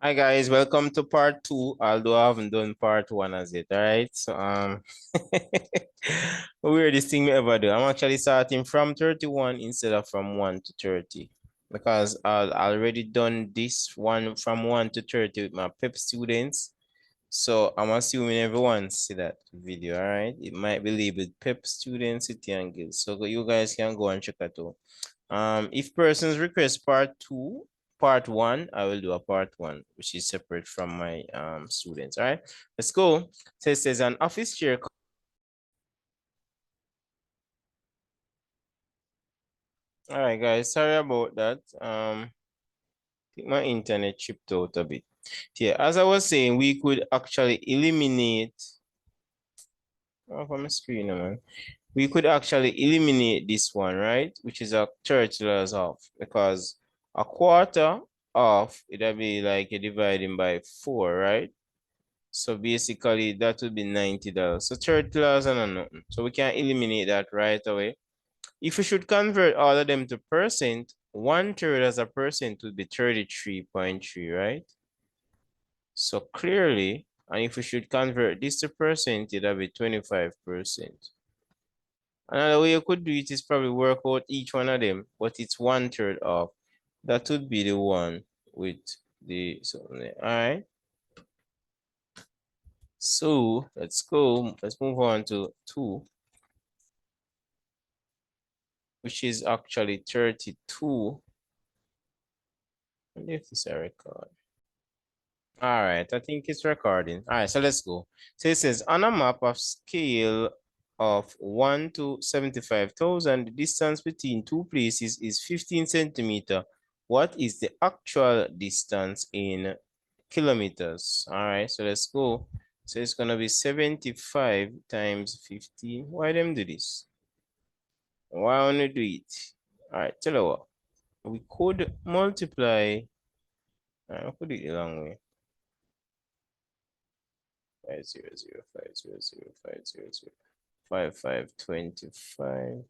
Hi guys, welcome to part two, although I haven't done part one as yet, all right? So weirdest thing we ever do. I'm actually starting from 31 instead of from 1 to 30 because I already done this one from 1 to 30 with my PEP students. So I'm assuming everyone see that video, all right? It might be labeled PEP student city and guild. So you guys can go and check it out. If persons request part one, I will do a part one, which is separate from my students. All right, let's go. So it says an office chair. All right, guys, sorry about that. I think my internet chipped out a bit. Yeah, as I was saying, we could actually eliminate from my screen, man. We could actually eliminate this one, right? Which is a church laws off because a quarter off, it'll be like you're dividing by 4, right? So basically that would be $90. So $30 and nothing. So we can eliminate that right away. If we should convert all of them to percent, 1/3 as a percent would be 33.3, right? So clearly, and if we should convert this to percent, it'll be 25%. Another way you could do it is probably work out each one of them, but it's 1/3 off. That would be the one with the something there. All right. So let's go. Let's move on to 2, which is actually 32. I wonder if this is a record. All right, I think it's recording. All right, so let's go. So it says on a map of scale of 1 to 75,000, the distance between two places is 15 centimeter. What is the actual distance in kilometers? All right, so let's go. So it's gonna be 75 times 15. Why them do this? Why only do it? All right, tell you what. We could multiply. I'll put it the long way. 500500500 5525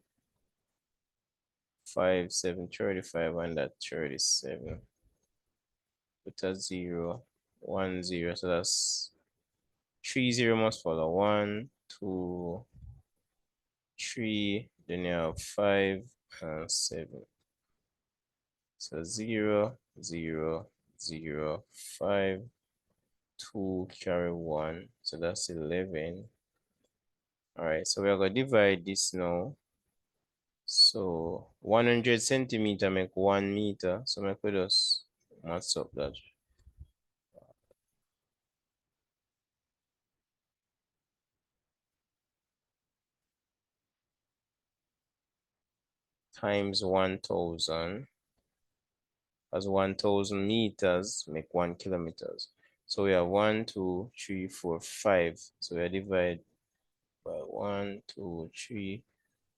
5735 and that 37. Put a 0 1 0. So that's 30 must follow. 1 2 3. Then you have 5 and 7. So 0 0 0 5 2 carry 1. So that's 11. All right, so we're going to divide this now. So 100 centimeter make 1 meter. So make we just match up that. Times 1,000. As 1,000 meters make 1 kilometers. So we have 1, 2, 3, 4, 5. So we divide by 1, 2, 3,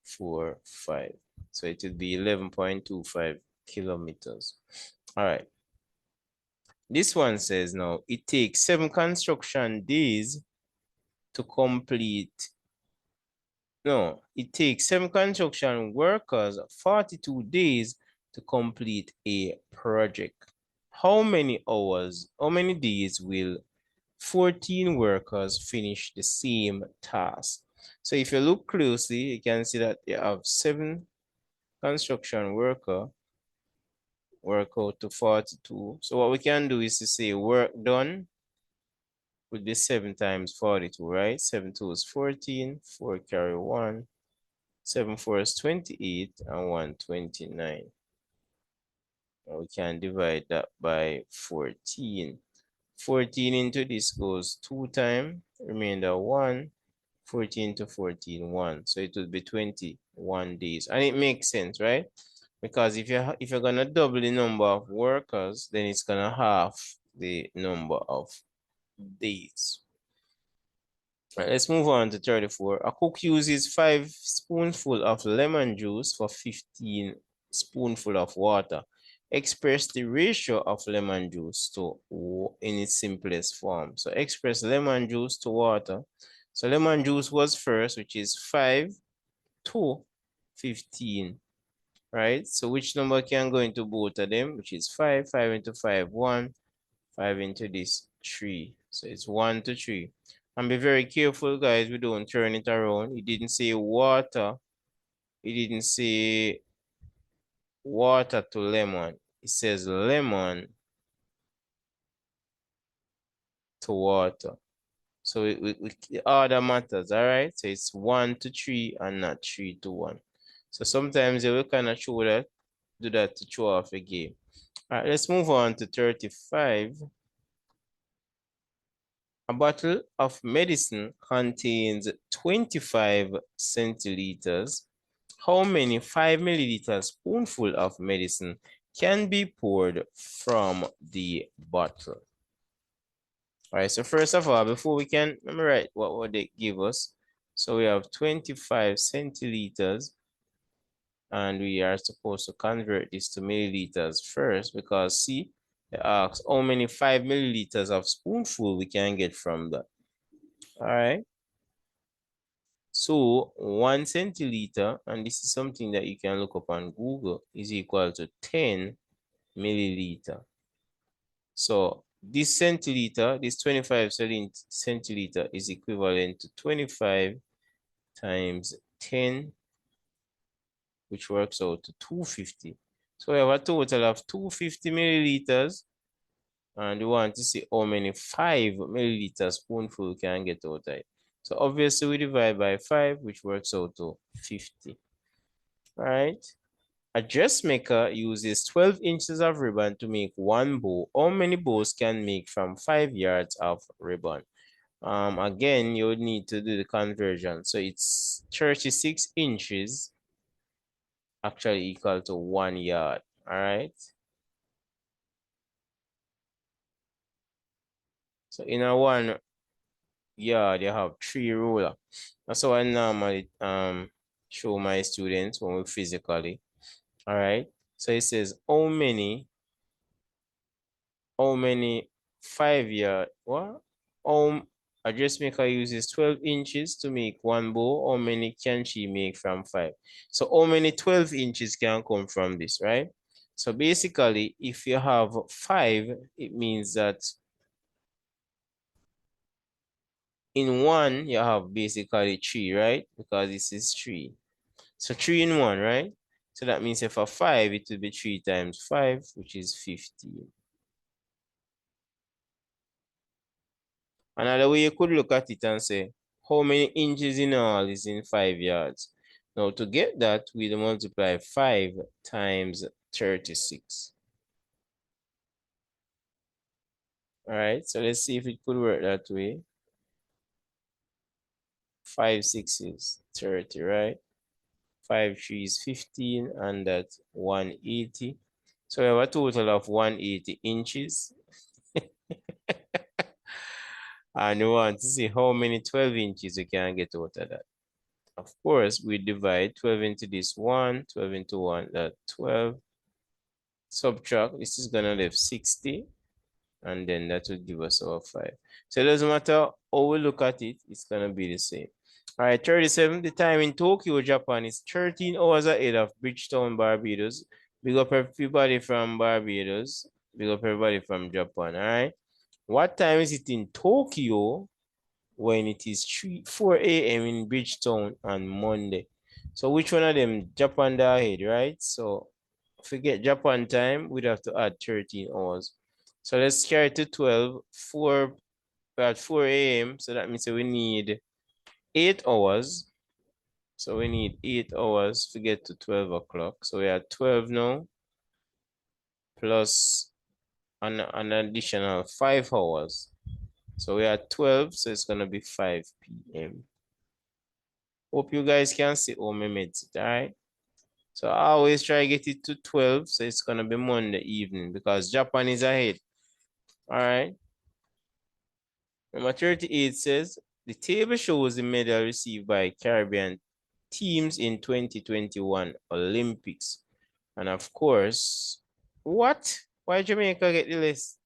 4, 5. So it would be 11.25 kilometers. All right. This one says now it takes 7 construction days to complete. No, it takes 7 construction workers 42 days to complete a project. How many hours, how many days will 14 workers finish the same task? So if you look closely, you can see that you have 7 construction worker work out to 42. So what we can do is to say work done would be 7 times 42, right? 7 2 is 14, 4 carry 1, 7 4 is 28, and 1 29. And we can divide that by 14. 14 into this goes 2 times, remainder 1. 14 to 14, 1. So it would be 21 days. And it makes sense, right? Because if you're gonna double the number of workers, then it's gonna half the number of days. Right, let's move on to 34. A cook uses 5 spoonfuls of lemon juice for 15 spoonfuls of water. Express the ratio of lemon juice to in its simplest form. So express lemon juice to water. So lemon juice was first, which is 5 to 15, right? So which number can go into both of them, which is 5, 5 into 5, 1, 5 into this 3. So it's 1 to 3. And be very careful, guys. We don't turn it around. It didn't say water. It didn't say water to lemon. It says lemon to water. So the order matters, all right? So it's 1 to 3 and not 3 to 1. So sometimes they will kind of show that, do that to show off a game. All right, let's move on to 35. A bottle of medicine contains 25 centiliters. How many 5 milliliter spoonful of medicine can be poured from the bottle? All right, so first of all, before we can memorize what would they give us, so we have 25 centiliters, and we are supposed to convert this to milliliters first, because see, they ask how many 5 milliliters of spoonful we can get from that. All right. So 1 centiliter, and this is something that you can look up on Google, is equal to 10 milliliter. So this centiliter, this 25 centiliter is equivalent to 25 times 10, which works out to 250. So we have a total of 250 milliliters, and we want to see how many 5 milliliter spoonful we can get out of it. So obviously we divide by 5, which works out to 50. All right. A dressmaker uses 12 inches of ribbon to make one bow. How many bows can make from 5 yards of ribbon? Again, you would need to do the conversion. So it's 36 inches actually equal to 1 yard. All right. So in a 1 yard, you have 3 ruler. That's how I normally show my students when we physically. All right. So it says how many 5 yard, what? A dressmaker uses 12 inches to make one bow. How many can she make from 5? So how many 12 inches can come from this, right? So basically, if you have 5, it means that in 1, you have basically 3, right? Because this is 3. So 3 in 1, right? So that means if for 5, it will be 3 times 5, which is 15. Another way you could look at it and say, how many inches in all is in 5 yards? Now to get that, we multiply 5 times 36. All right, so let's see if it could work that way. 5 6 is 30, right? 5 3 is 15, and that's 180. So we have a total of 180 inches. And we want to see how many 12 inches we can get out of that. Of course, we divide 12 into this 1, 12 into 1, that's 12. Subtract, this is gonna leave 60, and then that will give us our 5. So it doesn't matter how we look at it, it's gonna be the same. All right, 37, the time in Tokyo, Japan is 13 hours ahead of Bridgetown, Barbados. Big up everybody from Barbados. Big up everybody from Japan, all right? What time is it in Tokyo when it is 4 a.m. in Bridgetown on Monday? So which one of them? Japan ahead, right? So forget Japan time, we'd have to add 13 hours. So let's carry to 12, 4 at 4 a.m. So that means we need 8 hours. So we need 8 hours to get to 12 o'clock. So we are 12 now, plus an additional 5 hours. So we are 12, so it's gonna be 5 p.m. Hope you guys can see how my mates it, all right? So I always try to get it to 12, so it's gonna be Monday evening because Japan is ahead. All right. Number 38 says, the table shows the medal received by Caribbean teams in 2021 Olympics. And of course, what? Why Jamaica get the list?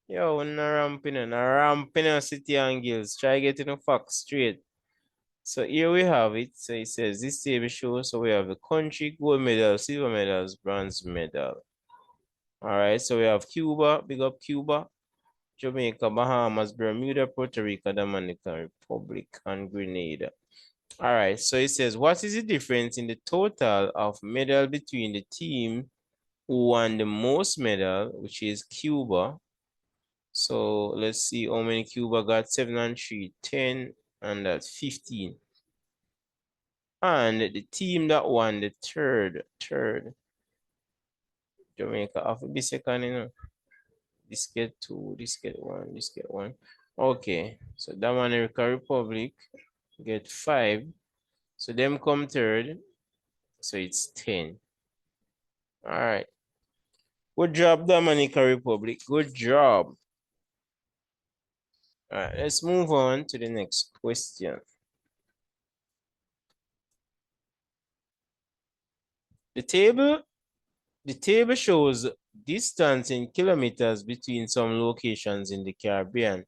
Yo, na ramping City and Gills. Try getting the facts straight. So here we have it. So it says this table shows, so we have the country, gold medal, silver medals, bronze medal. All right, so we have Cuba, big up Cuba. Jamaica, Bahamas, Bermuda, Puerto Rico, Dominican Republic, and Grenada. All right, so it says, what is the difference in the total of medal between the team who won the most medal, which is Cuba? So let's see how many Cuba got. 7 and 3, 10, and that's 15. And the team that won the third, Jamaica have to be second, you know. This get 2, this get 1, this get 1. Okay, so Dominican Republic get 5. So them come third. So it's 10. All right. Good job, Dominican Republic. Good job. All right, let's move on to the next question. The table shows distance in kilometers between some locations in the Caribbean.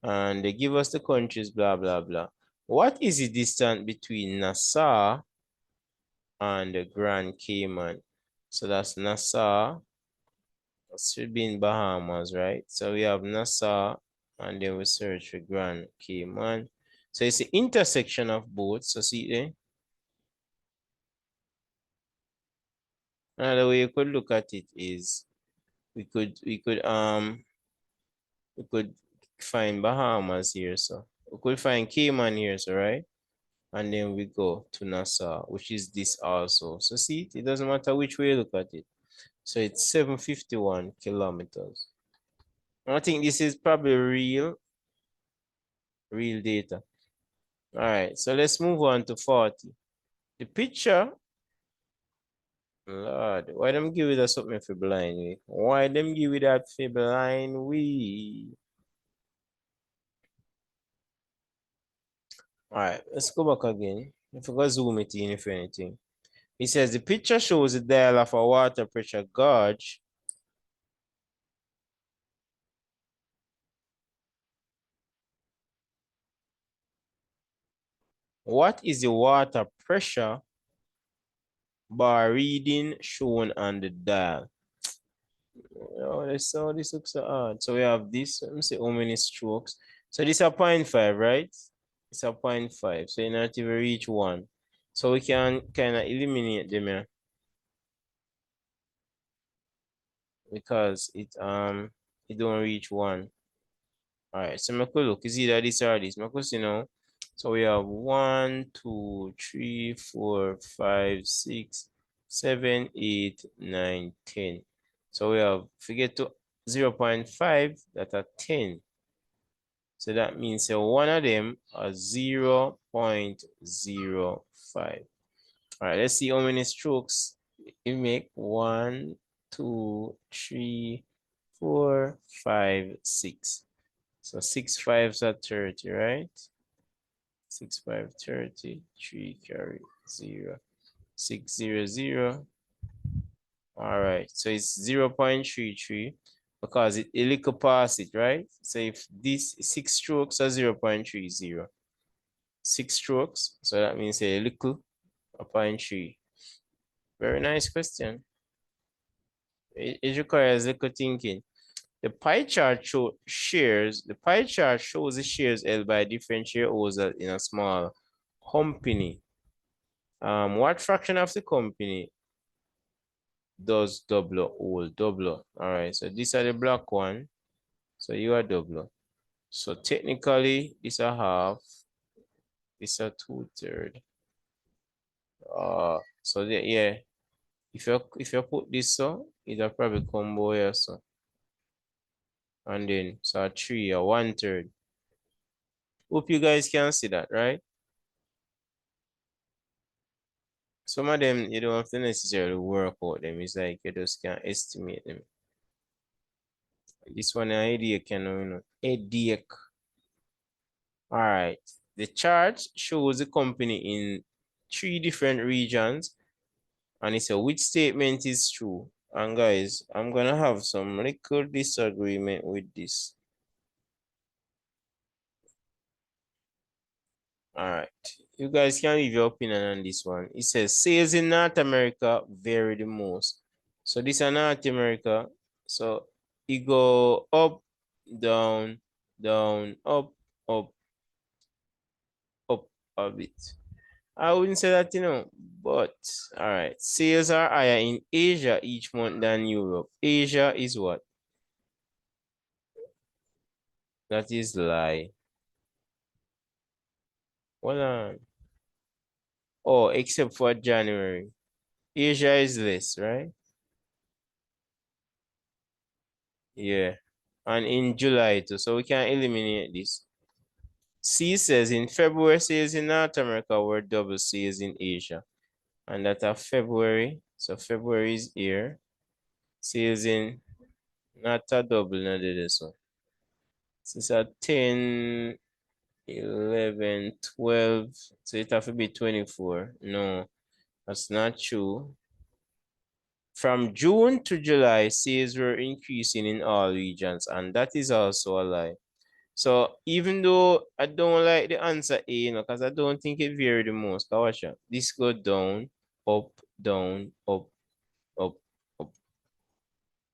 And they give us the countries, blah, blah, blah. What is the distance between Nassau and the Grand Cayman? So that's Nassau. That should be in Bahamas, right? So we have Nassau, and then we search for Grand Cayman. So it's the intersection of both. So see there? Another way you could look at it is we could find Bahamas here, so we could find Cayman here, so right? And then we go to Nassau, which is this also. So see, it doesn't matter which way you look at it. So it's 751 kilometers. I think this is probably real data. All right, so let's move on to 40. The picture, Lord, why them give it us something for blind way? Why them give it that for blind way? All right, let's go back again. I forgot to zoom it in if anything. It says the picture shows the dial of a water pressure gauge. What is the water pressure bar reading shown on the dial? Oh, this looks so hard. So we have this. Let me see how many strokes. So this is a 0.5, right? It's a 0.5. So you not even reach 1. So we can kind of eliminate them here because it don't reach 1. All right, so make a look. Is either this or this? Make us, you know. So we have 1, 2, 3, 4, 5, 6, 7, 8, 9, 10. So we have, forget to 0 0.5, that are 10. So that means one of them are 0 0.05. All right, let's see how many strokes you make. 1, 2, 3, 4, 5, 6. So 6 5s are 30, right? 6 5 30, 3 carry 0, 6 0 0. All right, so it's 0 0.33 because it little past it, right? So if this 6 strokes are 0 0.30, 6 strokes, so that means a little 0.3. Very nice question. It requires little thinking. The pie chart shows the shares held by different shareholders in a small company. What fraction of the company does double hold? Double. All right, so these are the black one. So you are double. So technically, this a half, this a 2/3. So yeah, if you put this so, it'll probably combo here so. And then so a 3 or 1/3. Hope you guys can see that, right? Some of them you don't have to necessarily work out them. It's like you just can estimate them. This one idea can headache. All right. The chart shows the company in 3 different regions, and it says which statement is true. And guys, I'm gonna have some little disagreement with this. All right, you guys can leave your opinion on this one. It says sales in North America vary the most. So this is North America. So it go up, down, down, up, up, up a bit. I wouldn't say that, but all right. Sales are higher in Asia each month than Europe. Asia is what? That is lie. Hold on. Oh, except for January. Asia is less, right? Yeah. And in July too. So we can eliminate this. C says in February, sales in North America were double sales in Asia. And that of February. So February is here. Sales in not a double, not this one. So it's a 10, 11, 12. So it have to be 24. No, that's not true. From June to July, sales were increasing in all regions, and that is also a lie. So even though I don't like the answer A, because I don't think it varied the most. Watch out. This go down, up, down, up, up, up.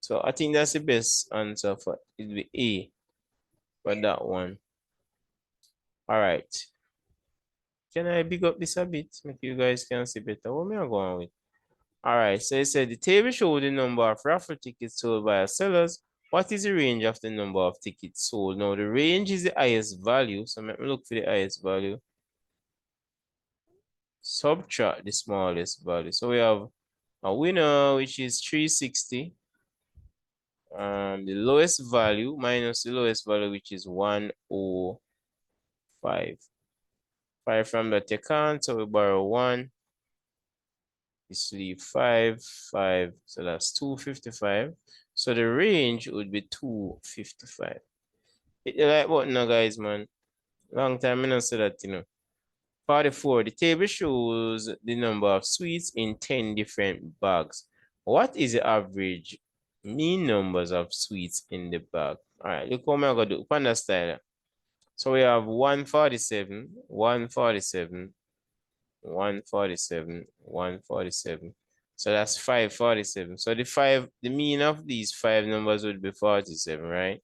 So I think that's the best answer for it. Be A for that one. All right. Can I big up this a bit? Make you guys can see better. What am I going with? All right. So it said the table showed the number of raffle tickets sold by sellers. What is the range of the number of tickets sold? Now the range is the highest value. So let me look for the highest value. Subtract the smallest value. So we have a winner, which is 360. And the lowest value minus the lowest value, which is 105. 5 from that you can't, so we borrow 1. This leave 5, 5. So that's 255. So the range would be 255. Hit the like button now, guys, man. Long time I not say that. 44. The table shows the number of sweets in 10 different bags. What is the average mean numbers of sweets in the bag? All right, look what I'm going to do. Panda style. So we have 147, 147, 147, 147. So that's 547. So the mean of these 5 numbers would be 47, right?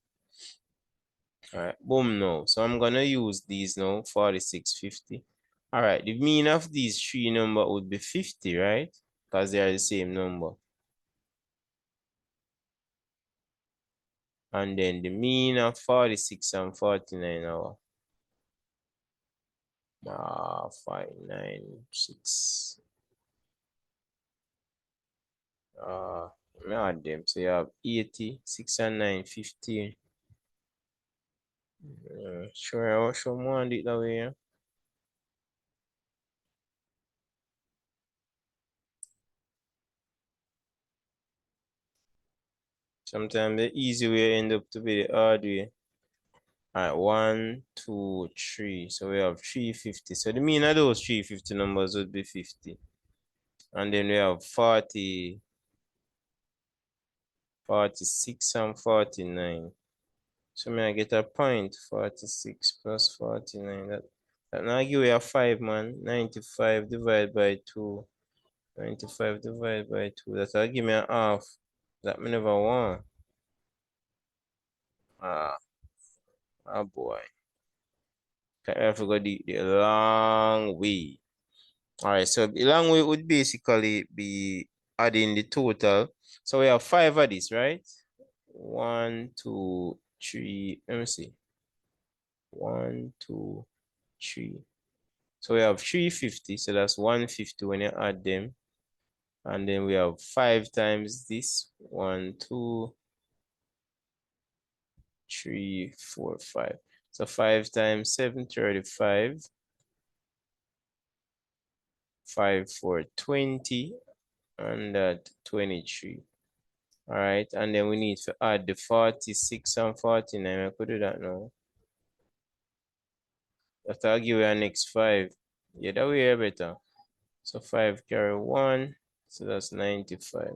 All right, boom, no. So I'm gonna use these now, 46, 50. All right, the mean of these 3 number would be 50, right? Because they are the same number. And then the mean of 46 and 49 are 596. Let me add them. So you have 80, 6 and 9, 15. Sure, I'll show more on it that way, yeah? Sometimes the easy way end up to be the hard way. All right, 1, 2, 3. So we have 350. So the mean of those 350 numbers would be 50. And then we have 40, 46 and 49. So may I get a point? 46 plus 49. That now give you a 5, man. 95 divided by 2. 95 divided by 2. That'll give me a half. That me never want. Ah boy. I forgot the long way. All right, so the long way would basically be adding the total. So we have 5 of this, right? 1, 2, 3. Let me see. 1, 2, 3. So we have 350. So that's 150 when you add them. And then we have 5 times this. 1, 2, 3, 4, 5. So 5 times 7, 35. 5, 4, 20. And that 23. All right, and then we need to add the 46 and 49. I could do that now. That'll give you an next 5. Yeah, that way better. So 5 carry 1. So that's 95.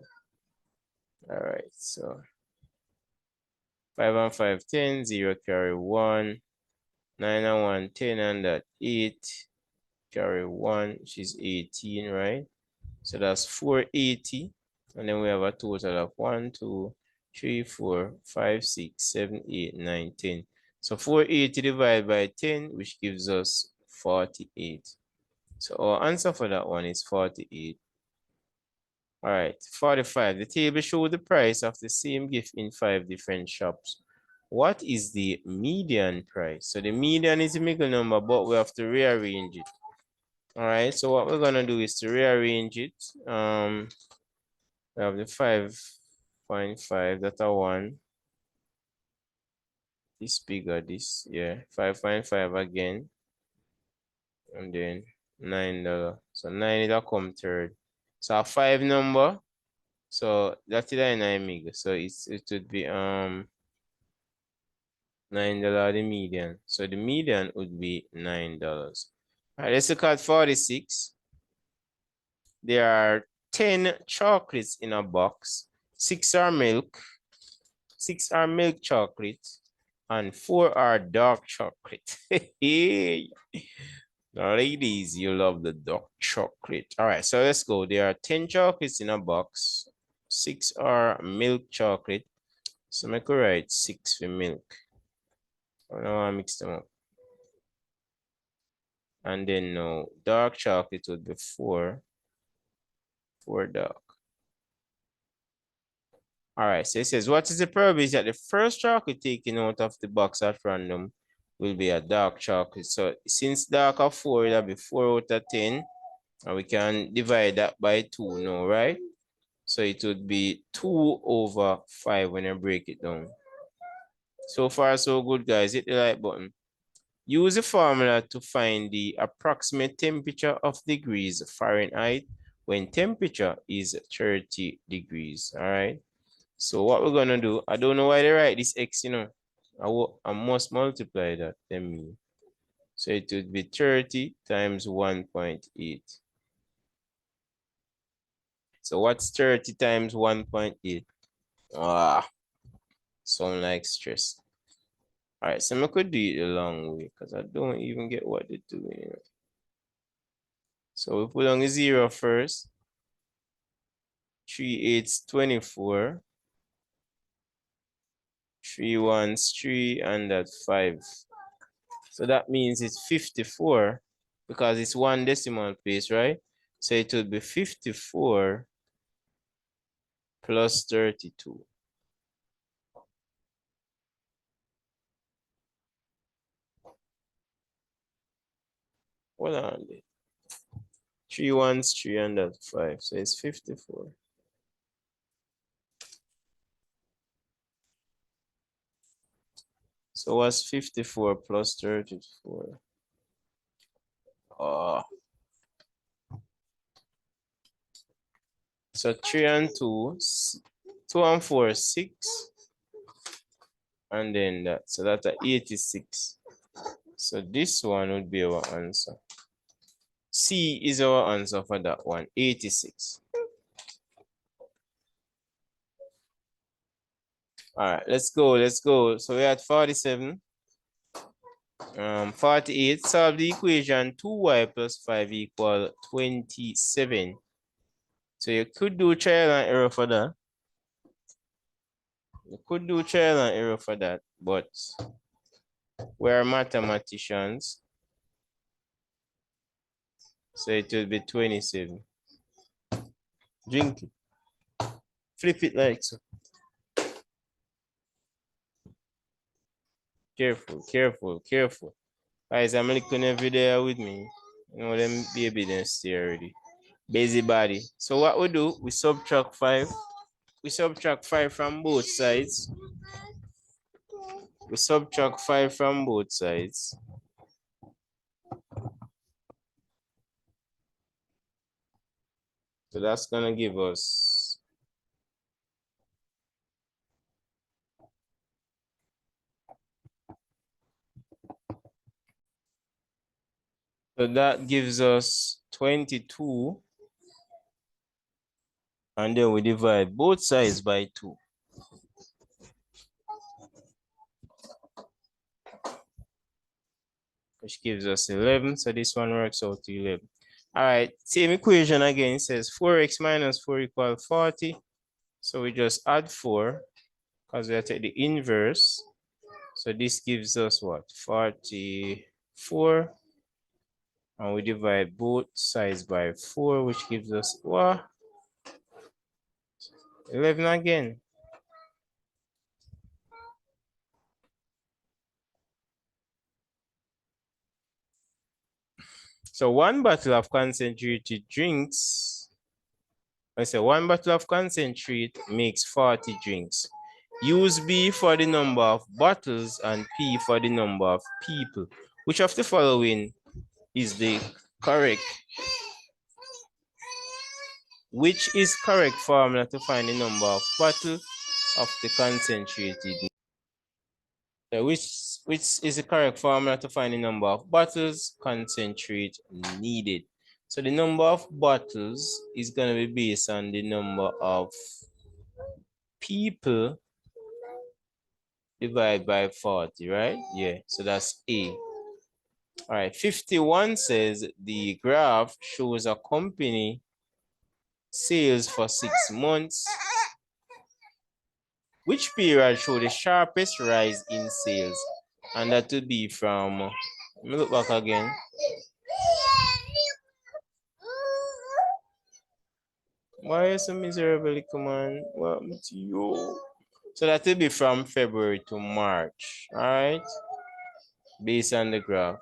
All right, so 5 and 5, 10. 0 carry 1. 9 and 1, 10. And that 8 carry 1, which is 18, right? So that's 480. And then we have a total of 1, 2, 3, 4, 5, 6, 7, 8, 9, 10. So 480 divided by 10, which gives us 48. So our answer for that one is 48. All right, 45. The table shows the price of the same gift in 5 different shops. What is the median price? So the median is the middle number, but we have to rearrange it. All right, so what we're gonna do is to rearrange it. We have the 5.5, that's a 1. This bigger, this, yeah, 5.5 again. And then $9. So 9 is a come third. So a 5 number. So that's the 9 mig. So it would be $9 the median. So the median would be $9. All right, let's look at 46. There are 10 chocolates in a box. 6 are milk. 6 are milk chocolate. And 4 are dark chocolate. Ladies, you love the dark chocolate. All right, so let's go. There are 10 chocolates in a box. 6 are milk chocolate. So make a write 6 for milk. I don't want to mix them up. And then no, dark chocolate would be 4. 4 dark. All right, so it says, what is the probability that the first chocolate taken out of the box at random will be a dark chocolate? So since dark of 4, it'll be 4 out of 10. And we can divide that by 2 now, right? So it would be 2 over 5 when I break it down. So far, so good, guys. Hit the like button. Use the formula to find the approximate temperature of degrees Fahrenheit when temperature is 30 degrees. All right. So what we're going to do, I don't know why they write this X, you know. I must multiply that. So it would be 30 times 1.8. So what's 30 times 1.8? Ah, sound like stress. All right, so I could do it a long way because I don't even get what they're doing. So we put on the 0 first. 3 8's 24. 3 1's 3, and that's 5. So that means it's 54 because it's 1 decimal place, right? So it would be 54 plus 32. Hold on. 3 1's 3, and that's 5. So it's 54. So what's 54 plus 34? Oh. So 3 and 2, 2 and 4, 6. And then that, so that's 86. So this one would be our answer. C is our answer for that one, 86. All right, let's go. So we're at 47. 48, solve the equation 2y plus 5 equal 27. So you could do trial and error for that. But we're mathematicians. So it will be 27. Drink it. Flip it like so. Careful. Guys, I'm looking every day with me. You know, them baby then stay already. Busybody. So what we do, we subtract 5. We subtract 5 from both sides. So that's gonna give us So that gives us 22. And then we divide both sides by 2. Which gives us 11. So this one works out to 11. All right, same equation again. It says 4x minus 4 equals 40. So we just add 4. because we have to take the inverse. So this gives us what? 44. And we divide both sides by 4, which gives us what? 11 again. So one bottle of concentrated drinks, I say one bottle of concentrate makes 40 drinks. Use B for the number of bottles and P for the number of people. Which of the following is the correct? Which is correct formula to find the number of bottles of the concentrated? Which is the correct formula to find the number of bottles concentrate needed? So the number of bottles is going to be based on the number of people divided by 40, right? Yeah, so that's A. All right, 51 says the graph shows a company sales for 6 months. Which period show the sharpest rise in sales? And that would be from, let me look back again. Why are you so miserable, come on? What happened to you? So that will be from February to March, all right? Based on the graph.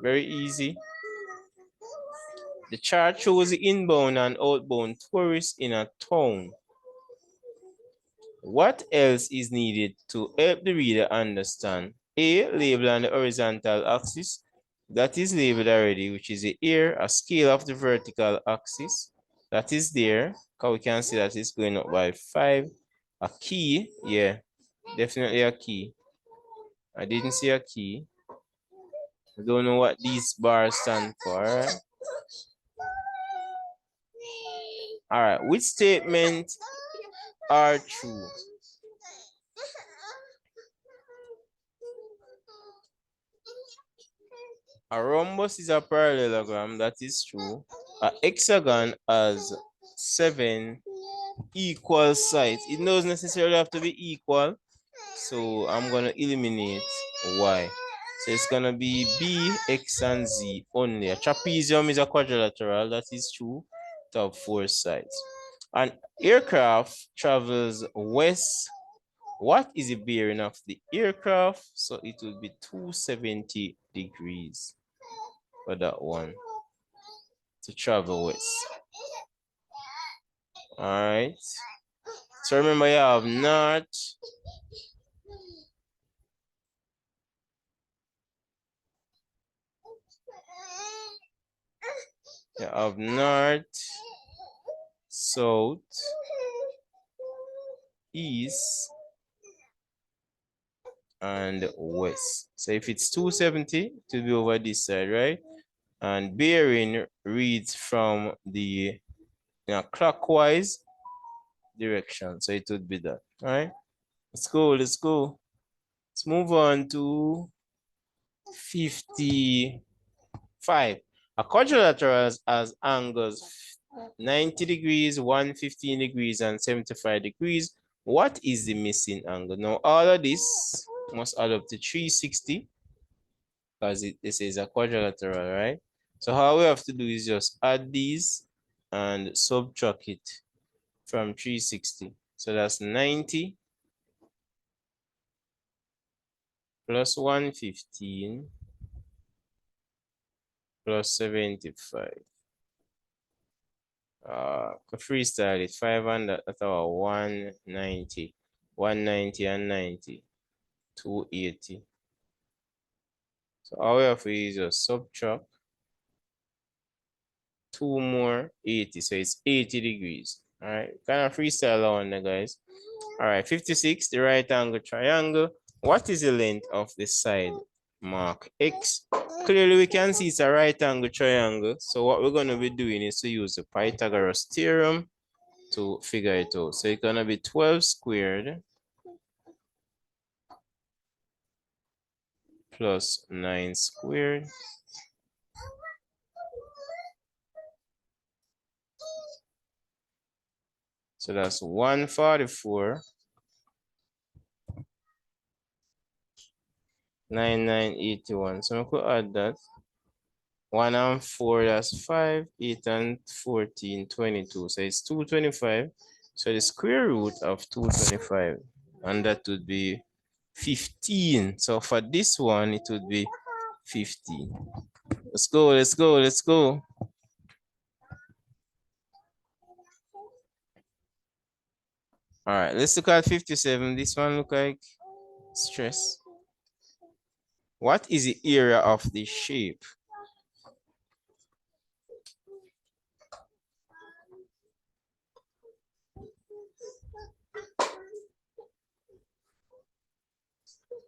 Very easy. The chart shows the inbound and outbound tourists in a town. What else is needed to help the reader understand? A, label on the horizontal axis. That is labeled already, which is the air, a scale of the vertical axis. That is there, because we can see that it's going up by 5. A key, yeah, definitely a key. I didn't see a key. I don't know what these bars stand for. All right, which statement are true? A rhombus is a parallelogram, that is true. A hexagon has 7 equal sides. It doesn't necessarily have to be equal, so I'm gonna eliminate Y. So it's gonna be B, X, and Z only. A trapezium is a quadrilateral, that is true, to have 4 sides. An aircraft travels west. What is the bearing of the aircraft? So it will be 270 degrees for that one to travel west. All right. So remember, you have north, south, east, and west. So if it's 270, it will be over this side, right? And bearing reads from the clockwise direction. So it would be that. All right. Let's go. Let's go. Let's move on to 55. A quadrilateral has angles 90 degrees, 115 degrees, and 75 degrees. What is the missing angle? Now, all of this must add up to 360 because this is a quadrilateral, right? So all we have to do is just add these and subtract it from 360. So that's 90 plus 115 plus 75. Freestyle it 500, that's our 190. 190 and 90. 280. So all we have to do is just subtract 2 more 80. So it's 80 degrees. All right. Kind of freestyle on there, guys. All right. 56, the right angle triangle. What is the length of the side mark X? Clearly, we can see it's a right angle triangle. So what we're going to be doing is to use the Pythagoras theorem to figure it out. So it's going to be 12 squared plus 9 squared so that's 144 9981. So I could add that. 1 and 4, that's 5, 8 and 14, 22. So it's 225. So the square root of 225, and that would be 15. So for this one, it would be 15. Let's go, let's go, let's go. All right, let's look at 57. This one look like stress. What is the area of the shape?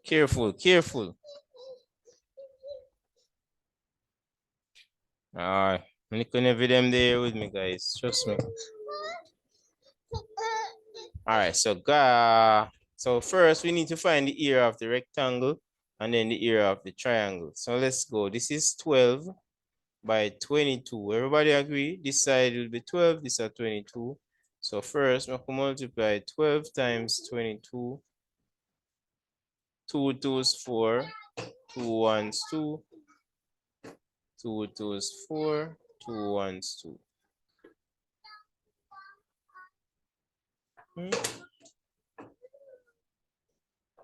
Careful, careful. All right, I'm gonna have them there with me, guys. Trust me. All right, so first we need to find the area of the rectangle and then the area of the triangle. So let's go. This is 12 by 22. Everybody agree? This side will be 12, this is 22. So first, we can multiply 12 times 22. 2 2s 4, 2 1s 2, 2 2s 4, 2 1s 2.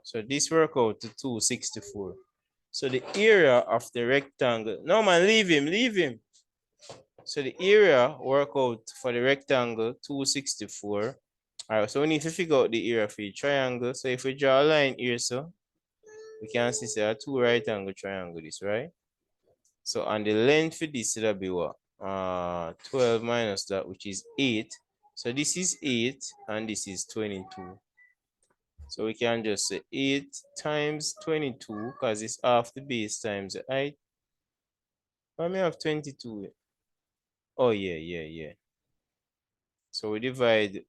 So this work out to 264. So the area of the rectangle, no man, leave him, leave him. So the area work out for the rectangle 264. All right, so we need to figure out the area for the triangle. So if we draw a line here, so we can see there are two right angle triangle, this, right? So on the length for this, it'll be what? 12 minus that, which is 8. So this is 8 and this is 22. So we can just say 8 times 22 because it's half the base times the height. I may have 22. Oh yeah. So we divide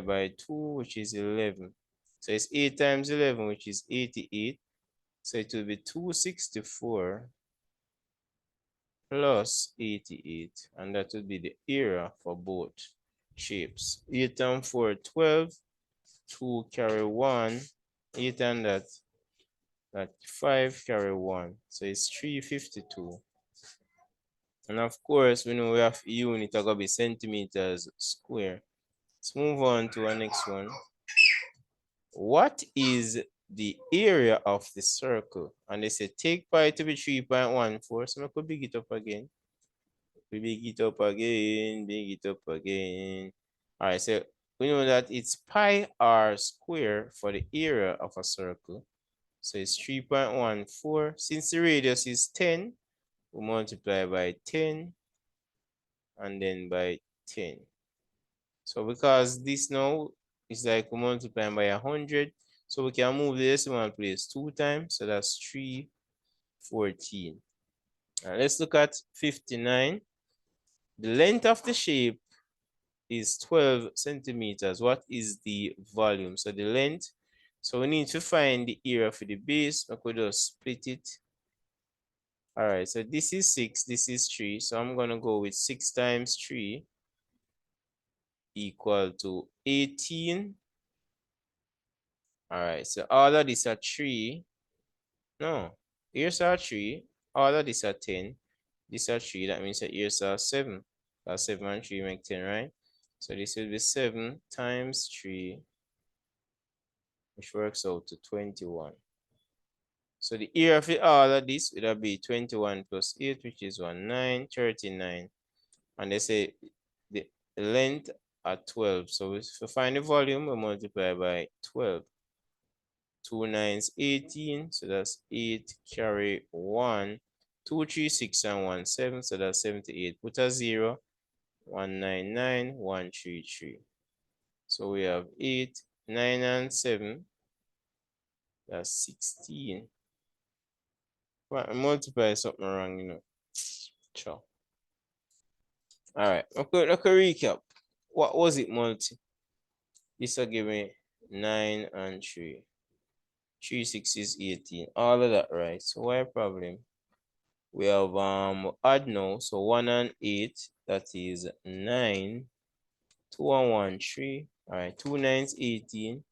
by 2, which is 11. So it's 8 times 11, which is 88. So it will be 264 plus 88, and that would be the area for both shapes. 8 and 4, 12. 2 carry 1. 8 and that 5 carry 1. So it's 352. And of course, we know we have unit are going to be centimeters square. Let's move on to our next one. What is the area of the circle? And they say take pi to be 3.14. So I could big it up again. Big it up again. Big it up again. All right, so we know that it's pi r square for the area of a circle. So it's 3.14. Since the radius is 10, we multiply by 10 and then by 10. So because this now is like we multiply by 100, so we can move the decimal place 2 times. So that's 314. Now let's look at 59. The length of the shape is 12 centimeters. What is the volume? So the length. So we need to find the area for the base. I could just split it. All right, so this is 6, this is 3. So I'm going to go with 6 times 3 equal to 18. All right, so all of these are 3. No, here's our 3. All of these are 10. These are 3. That means that here's our 7. 7 and 3 make 10, right? So this will be 7 times 3, which works out to 21. So the area of all of this will be 21 plus 8, which is 9, 39. And they say the length at 12. So if we find the volume, we multiply by 12. 2 9s 18. So that's 8 carry 1. 2 3 6 and 1 7. So that's 78. Put a 0. 199 133. So we have 8, 9 and 7. That's 16. Well, I multiply something wrong, you know. Sure. All right. Okay, let's recap. What was it multi? This will give me 9 and 3. 3 6 is 18. All of that, right? So why problem? We have add now. So 1 and 8, that is 9. 2 and 1, 3. All right, 2 9 is 18.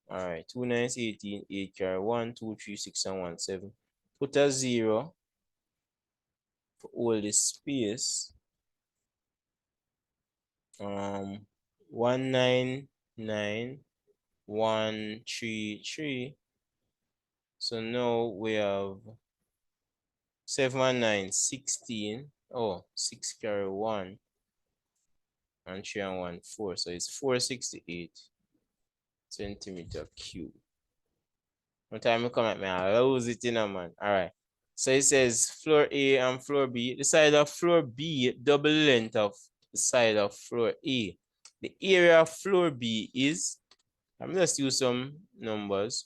All right, 2 9 18, 8 carry 1, 2, 3, 6, and 1, 7. Put a 0 for all this space. 1 9 9 1 3 3. So now we have 7 and 9 16. Oh, 6 carry 1 and 3 and 1 4. So it's 468 centimeter cube. One time you come at me, I lose it in a man. All right. So it says floor A and floor B. The side of floor B, double length of the side of floor A. The area of floor B is, I'm just use some numbers.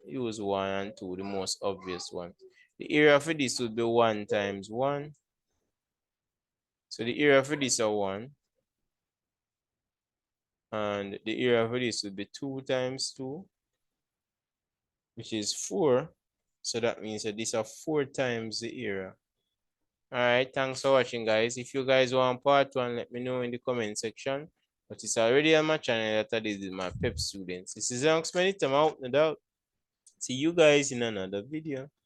Use 1 and 2, the most obvious one. The area for this would be 1 times 1. So the area for this is 1. And the area for this would be 2 times 2, which is 4. So that means that this is 4 times the area. All right, thanks for watching, guys. If you guys want part 1, let me know in the comment section. But it's already on my channel that I did with my PEP students. This is Unks Meditum out, no doubt. See you guys in another video.